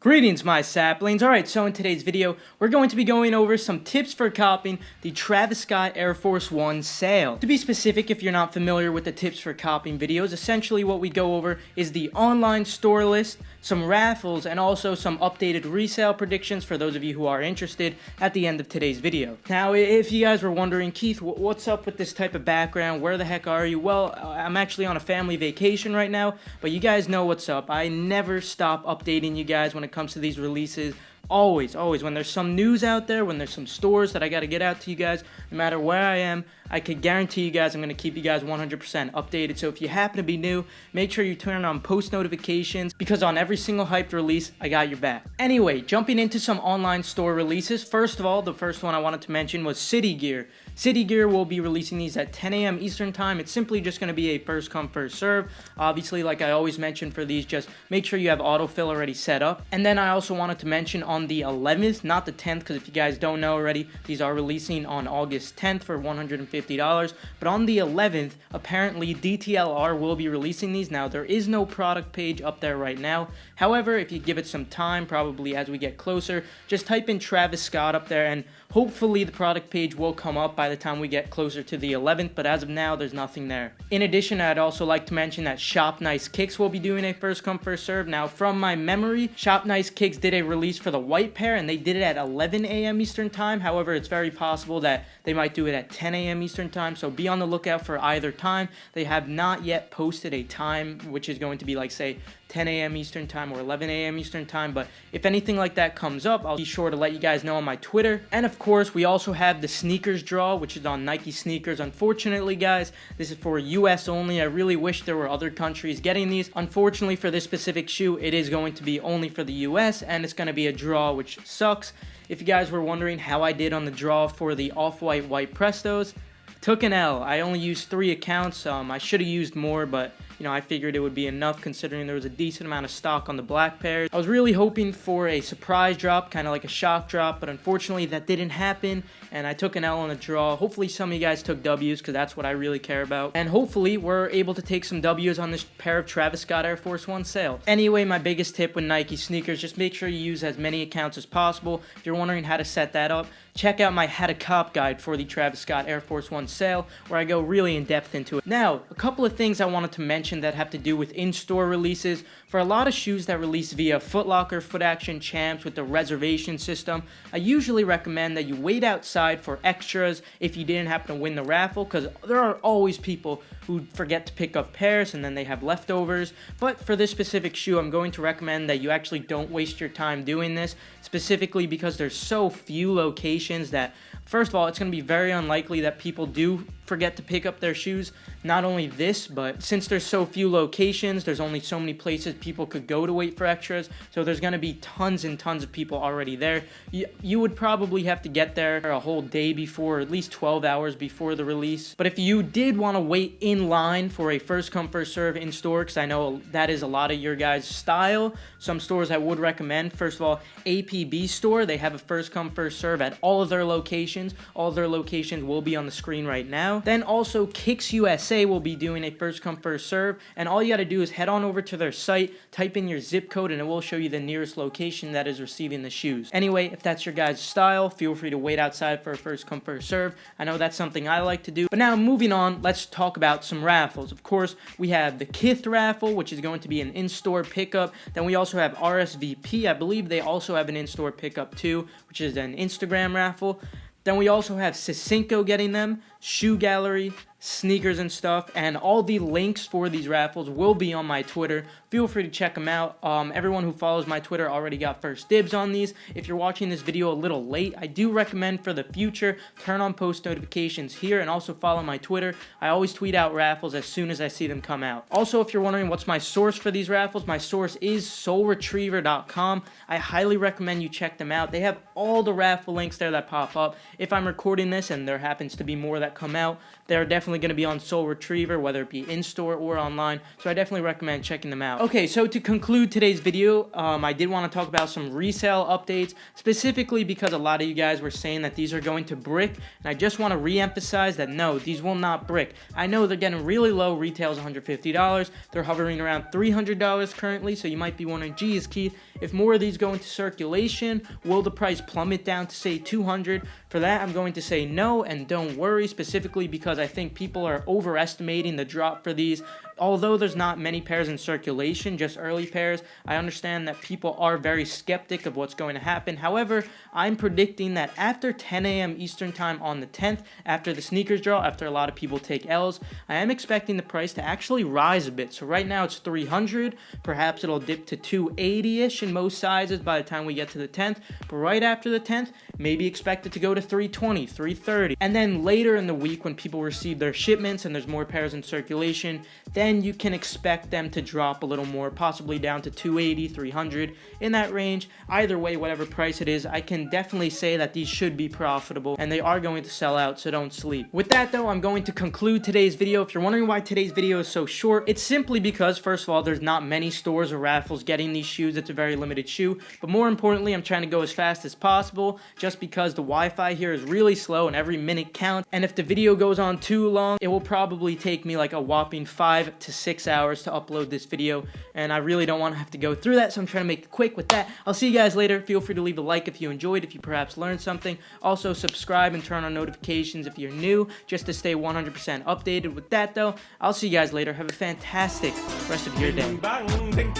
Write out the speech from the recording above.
Greetings, my saplings. Alright, so in today's video, we're going to be going over some tips for copying the Travis Scott Air Force 1 Sail. To be specific, if you're not familiar with the tips for copying videos, essentially what we go over is the online store list, some raffles, and also some updated resale predictions for those of you who are interested at the end of today's video. Now, if you guys were wondering, Keith, what's up with this type of background? Where the heck are you? Well, I'm actually on a family vacation right now, but you guys know what's up. I never stop updating you guys when it comes to these releases. Always, when there's some news out there, when there's some stores that I gotta get out to you guys, no matter where I am, I could guarantee you guys I'm gonna keep you guys 100% updated. So if you happen to be new, make sure you turn on post notifications, because on every single hyped release, I got your back. Anyway, jumping into some online store releases. First of all, the first one I wanted to mention was City Gear. City Gear will be releasing these at 10 a.m. Eastern Time. It's simply just going to be a first come, first serve. Obviously, like I always mention for these, just make sure you have autofill already set up. And then I also wanted to mention on the 11th, not the 10th, because if you guys don't know already, these are releasing on August 10th for $150. But on the 11th, apparently DTLR will be releasing these. Now, there is no product page up there right now. However, if you give it some time, probably as we get closer, just type in Travis Scott up there and hopefully the product page will come up by the time we get closer to the 11th, but as of now, there's nothing there. In addition, I'd also like to mention that Shop Nice Kicks will be doing a first come, first serve. Now, from my memory, Shop Nice Kicks did a release for the white pair, and they did it at 11 a.m. Eastern Time. However, it's very possible that they might do it at 10 a.m. Eastern Time, so be on the lookout for either time. They have not yet posted a time, which is going to be like, say, 10 a.m. Eastern Time or 11 a.m. Eastern Time, but if anything like that comes up, I'll be sure to let you guys know on my Twitter. And of course, we also have the sneakers draw, which is on Nike sneakers. Unfortunately, guys, this is for US only. I really wish there were other countries getting these. Unfortunately, for this specific shoe, it is going to be only for the US, and it's going to be a draw, which sucks. If you guys were wondering how I did on the draw for the Off-White White Prestos, took an L. I only used 3 accounts. I should have used more, but I figured it would be enough considering there was a decent amount of stock on the black pairs. I was really hoping for a surprise drop, kind of like a shock drop, but unfortunately that didn't happen, and I took an L on the draw. Hopefully some of you guys took W's, because that's what I really care about. And hopefully we're able to take some W's on this pair of Travis Scott Air Force 1 Sail. Anyway, my biggest tip with Nike sneakers, just make sure you use as many accounts as possible. If you're wondering how to set that up, check out my How to Cop guide for the Travis Scott Air Force 1 Sail, where I go really in depth into it. Now, a couple of things I wanted to mention that have to do with in-store releases. For a lot of shoes that release via Foot Locker, Foot Action, Champs with the reservation system, I usually recommend that you wait outside for extras if you didn't happen to win the raffle, because there are always people who forget to pick up pairs and then they have leftovers. But for this specific shoe, I'm going to recommend that you actually don't waste your time doing this, specifically because there's so few locations that, first of all, it's going to be very unlikely that people do forget to pick up their shoes. Not only this, but since there's so few locations, there's only so many places people could go to wait for extras, so there's going to be tons and tons of people already there. You would probably have to get there a whole day before, or at least 12 hours before the release. But if you did want to wait in line for a first come, first serve in store, because I know that is a lot of your guys' style, some stores I would recommend, first of all, APB store, they have a first come, first serve at all of their locations. All of their locations will be on the screen right now. Then also Kicks USA will be doing a first come, first serve, and all you got to do is head on over to their site, type in your zip code, and it will show you the nearest location that is receiving the shoes. Anyway, if that's your guys' style, feel free to wait outside for a first come, first serve. I know that's something I like to do. But now, moving on, let's talk about some raffles. Of course, we have the Kith raffle, which is going to be an in-store pickup. Then we also have RSVP. I believe they also have an in-store pickup too, which is an Instagram raffle. Then we also have Sisinko getting them, Shoe Gallery, sneakers and stuff, and all the links for these raffles will be on my Twitter. Feel free to check them out. Everyone who follows my Twitter already got first dibs on these. If you're watching this video a little late, I do recommend for the future, turn on post notifications here and also follow my Twitter. I always tweet out raffles as soon as I see them come out. Also, if you're wondering what's my source for these raffles, my source is soulretriever.com. I highly recommend you check them out. They have all the raffle links there that pop up. If I'm recording this and there happens to be more that that come out, they're definitely going to be on Soul Retriever, whether it be in-store or online, so I definitely recommend checking them out. Okay, so to conclude today's video, I did want to talk about some resale updates, specifically because a lot of you guys were saying that these are going to brick, and I just want to re-emphasize that no, these will not brick. I know they're getting really low, retails $150, they're hovering around $300 currently, so you might be wondering, geez, Keith, if more of these go into circulation, will the price plummet down to say $200? For that, I'm going to say no, and don't worry, specifically because I think people are overestimating the drop for these. Although there's not many pairs in circulation, just early pairs, I understand that people are very skeptic of what's going to happen. However, I'm predicting that after 10 a.m. Eastern Time on the 10th, after the sneakers draw, after a lot of people take L's, I am expecting the price to actually rise a bit. So right now it's $300, perhaps it'll dip to $280-ish in most sizes by the time we get to the 10th, but right after the 10th, maybe expect it to go to $320, $330. And then later in the week when people receive their shipments and there's more pairs in circulation, then you can expect them to drop a little more, possibly down to $280, $300, in that range. Either way, whatever price it is, I can definitely say that these should be profitable, and they are going to sell out, so don't sleep. With that though, I'm going to conclude today's video. If you're wondering why today's video is so short, it's simply because, first of all, there's not many stores or raffles getting these shoes. It's a very limited shoe, but more importantly, I'm trying to go as fast as possible, just because the Wi-Fi here is really slow and every minute counts, and if the video goes on too long, it will probably take me like a whopping 5 to 6 hours to upload this video, and I really don't want to have to go through that, so I'm trying to make it quick. With that, I'll see you guys later. Feel free to leave a like if you enjoyed, if you perhaps learned something. Also, subscribe and turn on notifications if you're new, just to stay 100% updated. With that though, I'll see you guys later. Have a fantastic rest of your day. Bang, bang,